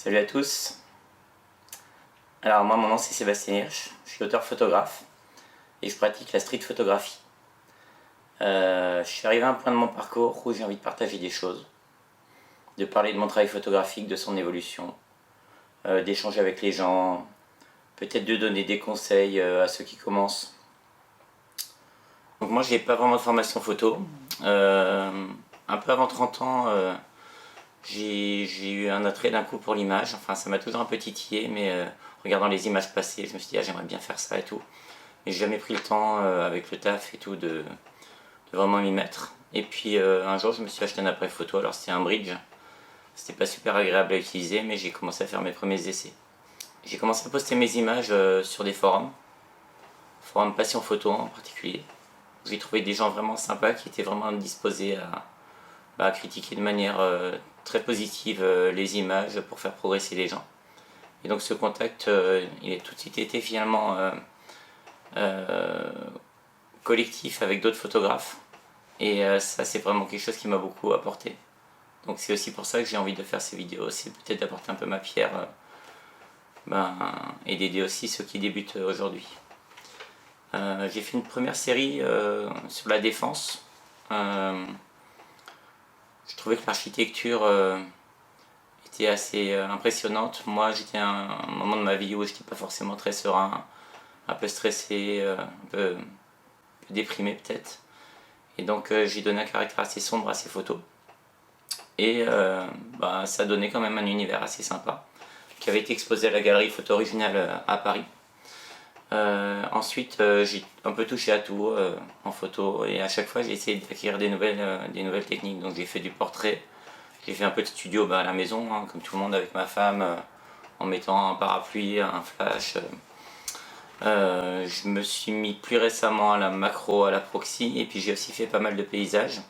Salut à tous. Alors moi mon nom c'est Sébastien Hirsch, je suis auteur-photographe et je pratique la street photographie. Je suis arrivé à un point de mon parcours où j'ai envie de partager des choses, de parler de mon travail photographique, de son évolution, d'échanger avec les gens, peut-être de donner des conseils à ceux qui commencent. Donc moi j'ai pas vraiment de formation photo. Un peu avant 30 ans, j'ai eu un attrait d'un coup pour l'image. Enfin ça m'a toujours un peu titillé, mais regardant les images passées, je me suis dit j'aimerais bien faire ça et tout. Mais j'ai jamais pris le temps avec le taf et tout de vraiment m'y mettre. Et puis un jour je me suis acheté un appareil photo, alors c'était un bridge. C'était pas super agréable à utiliser, mais j'ai commencé à faire mes premiers essais. J'ai commencé à poster mes images sur des forums Passion Photo en particulier. J'ai trouvé des gens vraiment sympas qui étaient vraiment disposés à critiquer de manière très positive les images pour faire progresser les gens. Et donc ce contact, il a tout de suite été finalement collectif avec d'autres photographes. Et ça c'est vraiment quelque chose qui m'a beaucoup apporté. Donc c'est aussi pour ça que j'ai envie de faire ces vidéos, c'est peut-être d'apporter un peu ma pierre et d'aider aussi ceux qui débutent aujourd'hui. J'ai fait une première série sur la défense. Je trouvais que l'architecture était assez impressionnante. Moi j'étais à un moment de ma vie où j'étais pas forcément très serein, un peu stressé, un peu déprimé peut-être. Et donc j'ai donné un caractère assez sombre à ces photos. Et ça donnait quand même un univers assez sympa qui avait été exposé à la galerie photo originale à Paris. Ensuite j'ai un peu touché à tout en photo et à chaque fois j'ai essayé d'acquérir des nouvelles techniques. Donc j'ai fait du portrait, j'ai fait un peu de studio à la maison, hein, comme tout le monde avec ma femme, en mettant un parapluie, un flash. Je me suis mis plus récemment à la macro, à la proxy, et puis j'ai aussi fait pas mal de paysages.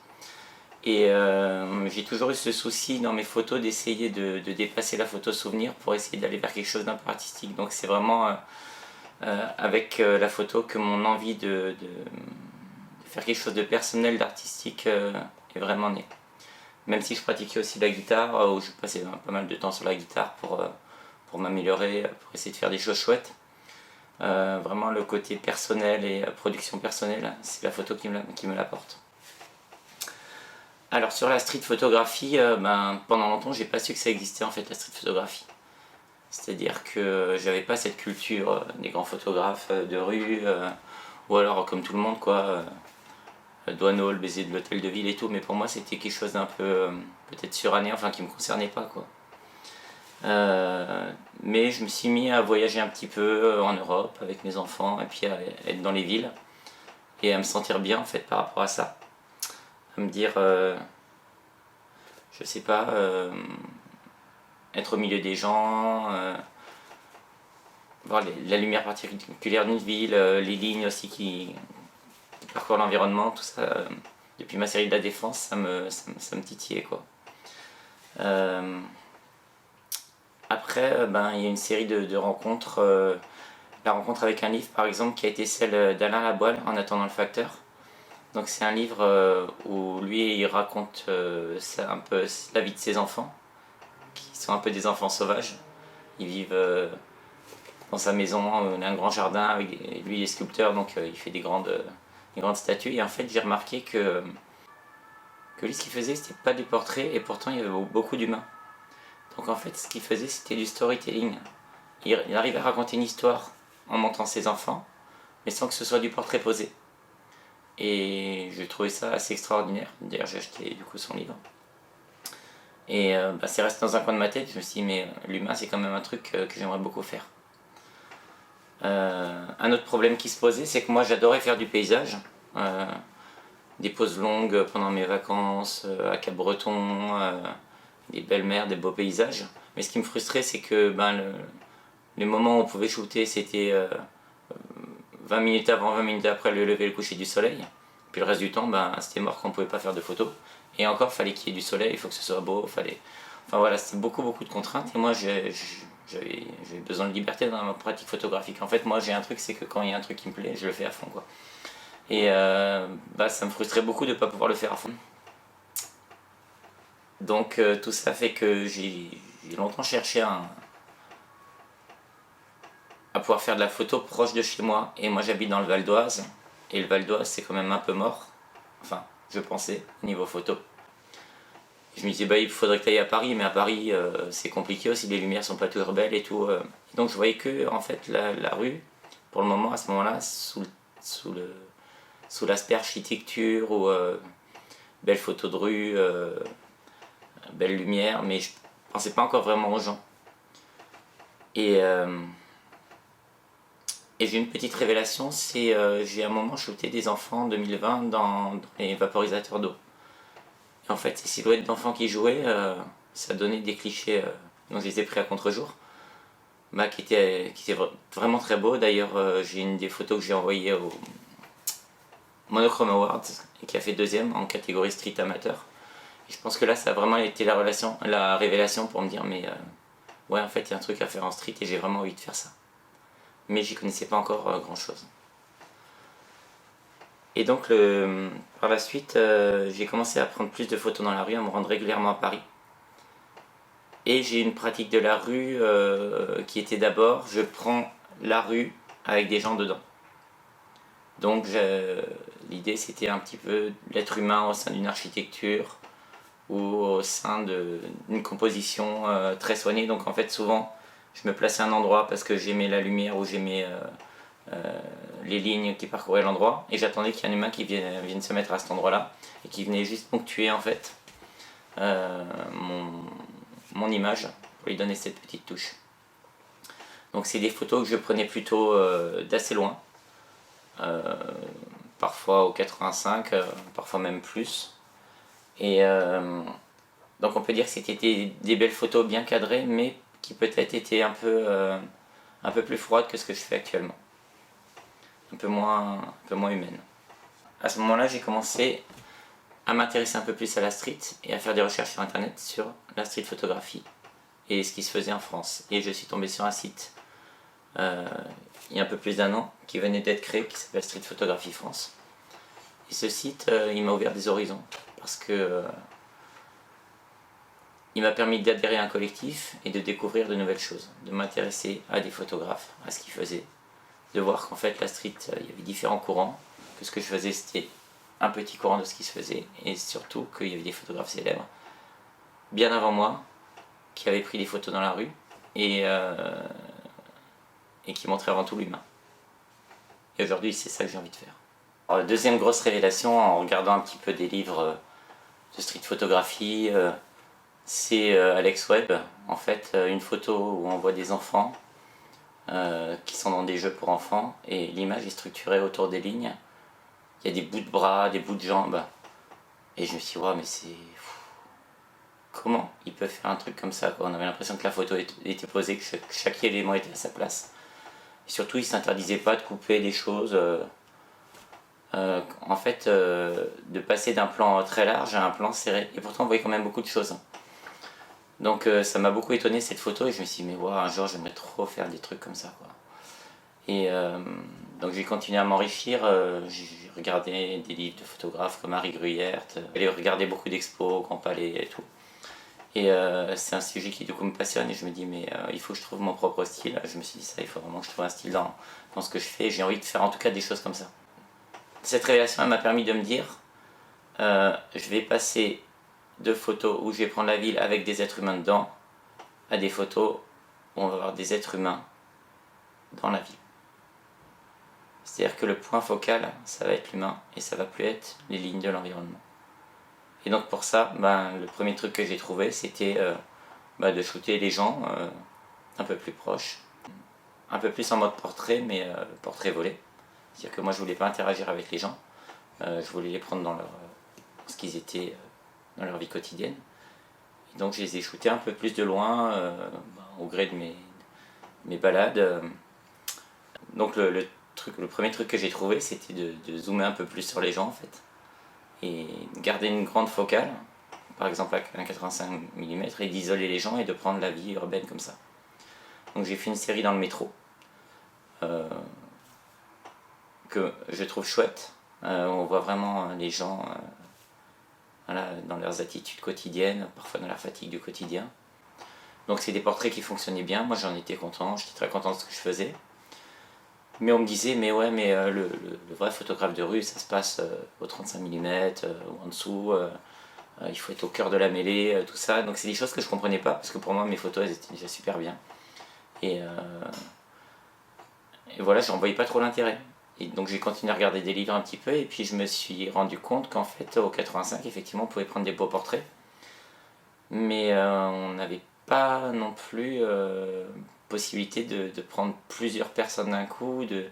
Et j'ai toujours eu ce souci dans mes photos d'essayer de dépasser la photo souvenir pour essayer d'aller vers quelque chose d'un peu artistique. Donc c'est vraiment avec la photo que mon envie de faire quelque chose de personnel, d'artistique est vraiment née. Même si je pratiquais aussi la guitare, où je passais pas mal de temps sur la guitare pour m'améliorer, pour essayer de faire des choses chouettes. Vraiment le côté personnel et production personnelle, c'est la photo qui me l'apporte. Alors sur la street photographie, pendant longtemps j'ai pas su que ça existait en fait, la street photographie. C'est-à-dire que j'avais pas cette culture des grands photographes de rue, ou alors comme tout le monde quoi, Doineau, le baiser de l'hôtel de ville et tout, mais pour moi c'était quelque chose d'un peu peut-être suranné, enfin qui me concernait pas quoi. Mais je me suis mis à voyager un petit peu en Europe avec mes enfants et puis à être dans les villes et à me sentir bien en fait par rapport à ça. À me dire, je sais pas, être au milieu des gens, voir la lumière particulière d'une ville, les lignes aussi qui parcourent l'environnement, tout ça. Depuis ma série de la Défense, ça me titillait quoi. Après, il y a une série de rencontres. La rencontre avec un livre, par exemple, qui a été celle d'Alain Laboile, En attendant le facteur. Donc c'est un livre où lui, il raconte un peu la vie de ses enfants, qui sont un peu des enfants sauvages. Ils vivent dans sa maison, il a un grand jardin, lui il est sculpteur, donc il fait des grandes statues. Et en fait, j'ai remarqué que lui, ce qu'il faisait, c'était pas du portrait, et pourtant il y avait beaucoup d'humains. Donc en fait, ce qu'il faisait, c'était du storytelling. Il arrivait à raconter une histoire en montrant ses enfants, mais sans que ce soit du portrait posé. Et j'ai trouvé ça assez extraordinaire. D'ailleurs, j'ai acheté du coup son livre. Et c'est resté dans un coin de ma tête. Je me suis dit, mais l'humain, c'est quand même un truc que j'aimerais beaucoup faire. Un autre problème qui se posait, c'est que moi, j'adorais faire du paysage. Des pauses longues pendant mes vacances, à Cap-Breton, des belles mers, des beaux paysages. Mais ce qui me frustrait, c'est que les moments où on pouvait shooter, c'était 20 minutes avant, 20 minutes après le lever et le coucher du soleil. Puis le reste du temps, c'était mort qu'on ne pouvait pas faire de photos. Et encore, il fallait qu'il y ait du soleil, il faut que ce soit beau, Enfin voilà, c'était beaucoup de contraintes. Et moi, j'avais besoin de liberté dans ma pratique photographique. En fait, moi, j'ai un truc, c'est que quand il y a un truc qui me plaît, je le fais à fond, quoi. Et ça me frustrait beaucoup de ne pas pouvoir le faire à fond. Donc tout ça fait que j'ai j'ai longtemps cherché à pouvoir faire de la photo proche de chez moi. Et moi j'habite dans le Val d'Oise. Et le Val d'Oise c'est quand même un peu mort. Enfin, je pensais, niveau photo. Je me disais, bah, il faudrait que tu ailles à Paris, mais à Paris c'est compliqué aussi, les lumières sont pas toujours belles et tout. Donc je voyais que en fait la rue, pour le moment, à ce moment-là, sous l'aspect architecture ou belle photo de rue, belle lumière, mais je pensais pas encore vraiment aux gens. Et j'ai une petite révélation, c'est j'ai à un moment shooté des enfants en 2020 dans les vaporisateurs d'eau. Et en fait, ces silhouettes d'enfants qui jouaient, ça donnait des clichés, donc je les ai pris à contre-jour, bah, qui étaient vraiment très beaux. D'ailleurs, j'ai une des photos que j'ai envoyées au Monochrome Awards et qui a fait deuxième en catégorie street amateur. Et je pense que là, ça a vraiment été la révélation pour me dire, mais ouais, en fait, il y a un truc à faire en street et j'ai vraiment envie de faire ça. Mais j'y connaissais pas encore grand chose. Et donc par la suite, j'ai commencé à prendre plus de photos dans la rue, à me rendre régulièrement à Paris. Et j'ai une pratique de la rue qui était d'abord, je prends la rue avec des gens dedans. Donc l'idée c'était un petit peu l'être humain au sein d'une architecture ou au sein d'une composition très soignée. Donc en fait souvent je me plaçais à un endroit parce que j'aimais la lumière ou j'aimais les lignes qui parcouraient l'endroit et j'attendais qu'il y ait un humain qui vienne se mettre à cet endroit là et qui venait juste ponctuer en fait mon image pour lui donner cette petite touche. Donc c'est des photos que je prenais plutôt d'assez loin, parfois au 85, parfois même plus. Et donc on peut dire que c'était des belles photos bien cadrées mais qui peut-être étaient un peu plus froides que ce que je fais actuellement. Un peu moins humaine. À ce moment-là, j'ai commencé à m'intéresser un peu plus à la street et à faire des recherches sur internet sur la street photographie et ce qui se faisait en France. Et je suis tombé sur un site il y a un peu plus d'1 an qui venait d'être créé qui s'appelle Street Photographie France. Et ce site, il m'a ouvert des horizons parce que il m'a permis d'adhérer à un collectif et de découvrir de nouvelles choses, de m'intéresser à des photographes, à ce qu'ils faisaient, de voir qu'en fait la street, il y avait différents courants, que ce que je faisais c'était un petit courant de ce qui se faisait, et surtout qu'il y avait des photographes célèbres, bien avant moi, qui avaient pris des photos dans la rue, et qui montraient avant tout l'humain. Et aujourd'hui c'est ça que j'ai envie de faire. Alors, la deuxième grosse révélation, en regardant un petit peu des livres de street photographie, c'est Alex Webb, en fait une photo où on voit des enfants qui sont dans des jeux pour enfants et l'image est structurée autour des lignes. Il y a des bouts de bras, des bouts de jambes et je me suis dit wow, mais c'est comment ils peuvent faire un truc comme ça quoi. On avait l'impression que la photo était posée, que chaque élément était à sa place. Et surtout ils s'interdisaient pas de couper des choses, en fait de passer d'un plan très large à un plan serré et pourtant on voyait quand même beaucoup de choses. Donc ça m'a beaucoup étonné cette photo et je me suis dit mais wow, un jour j'aimerais trop faire des trucs comme ça quoi. Et donc j'ai continué à m'enrichir, j'ai regardé des livres de photographes comme Harry Gruyert, j'ai regardé beaucoup d'expos au Grand Palais et tout. Et c'est un sujet qui du coup me passionne et je me dis mais il faut que je trouve mon propre style. Je me suis dit ça, il faut vraiment que je trouve un style dans ce que je fais. J'ai envie de faire en tout cas des choses comme ça. Cette révélation elle m'a permis de me dire je vais passer de photos où je vais prendre la ville avec des êtres humains dedans à des photos où on va avoir des êtres humains dans la ville. C'est-à-dire que le point focal, ça va être l'humain et ça va plus être les lignes de l'environnement. Et donc pour ça, le premier truc que j'ai trouvé, c'était de shooter les gens un peu plus proches, un peu plus en mode portrait, mais portrait volé. C'est-à-dire que moi je voulais pas interagir avec les gens, je voulais les prendre dans ce qu'ils étaient dans leur vie quotidienne. Et donc je les ai shootés un peu plus de loin, au gré de mes balades. Donc le premier truc que j'ai trouvé, c'était de zoomer un peu plus sur les gens en fait. Et garder une grande focale, par exemple à 1,85 mm, et d'isoler les gens et de prendre la vie urbaine comme ça. Donc j'ai fait une série dans le métro, que je trouve chouette. On voit vraiment les gens dans leurs attitudes quotidiennes, parfois dans leur fatigue du quotidien. Donc c'est des portraits qui fonctionnaient bien, moi j'en étais content, j'étais très content de ce que je faisais. Mais on me disait, mais ouais, mais le vrai photographe de rue, ça se passe au 35 mm ou en dessous, il faut être au cœur de la mêlée, tout ça. Donc c'est des choses que je comprenais pas, parce que pour moi mes photos elles étaient déjà super bien. Et, et voilà, j'en voyais pas trop l'intérêt. Et donc j'ai continué à regarder des livres un petit peu, et puis je me suis rendu compte qu'en fait au 85, effectivement, on pouvait prendre des beaux portraits. Mais on n'avait pas non plus possibilité de prendre plusieurs personnes d'un coup, de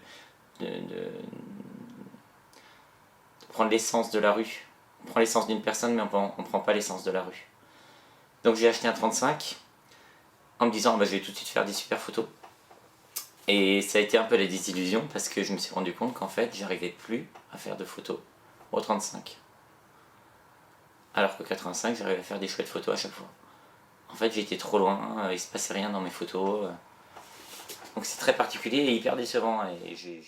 prendre l'essence de la rue. On prend l'essence d'une personne, mais on ne prend pas l'essence de la rue. Donc j'ai acheté un 35 en me disant bah, je vais tout de suite faire des super photos. Et ça a été un peu la désillusion parce que je me suis rendu compte qu'en fait j'arrivais plus à faire de photos au 35. Alors qu'au 85 j'arrivais à faire des chouettes photos à chaque fois. En fait j'étais trop loin, il se passait rien dans mes photos. Donc c'est très particulier et hyper décevant. Et j'ai